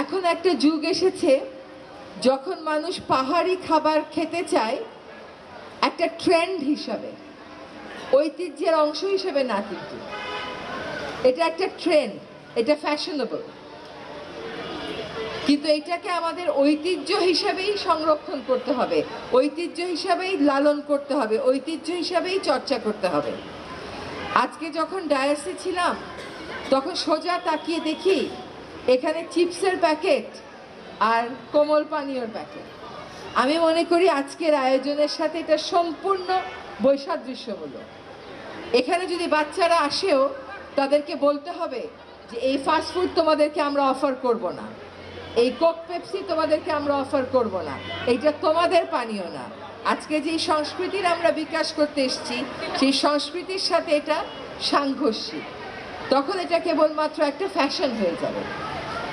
এখন একটা যুগ এসেছে যখন মানুষ পাহাড়ি খাবার খেতে চায় একটা ট্রেন্ড হিসাবে, ঐতিহ্যের অংশ হিসেবে না, কিন্তু এটা একটা ট্রেন্ড, এটা ফ্যাশনেবল, কিন্তু এটাকে আমাদের ঐতিহ্য হিসাবেই সংরক্ষণ করতে হবে, ঐতিহ্য হিসাবেই লালন করতে হবে, ঐতিহ্য হিসাবেই চর্চা করতে হবে। আজকে যখন ডায়াসে ছিলাম তখন সোজা তাকিয়ে দেখি এখানে চিপসের প্যাকেট আর কোমল পানীয়র প্যাকেট। আমি মনে করি আজকের আয়োজনের সাথে এটা সম্পূর্ণ বৈসাদৃশ্যমূলক। এখানে যদি বাচ্চারা আসেও তাদেরকে বলতে হবে যে এই ফাস্টফুড তোমাদেরকে আমরা অফার করব না, এই কোক পেপসি তোমাদেরকে আমরা অফার করব না, এইটা তোমাদের পানীয় না। আজকে যে সংস্কৃতির আমরা বিকাশ করতে এসেছি সেই সংস্কৃতির সাথে এটা সাংঘর্ষিক, তখন এটা কেবলমাত্র একটা ফ্যাশন হয়ে যাবে।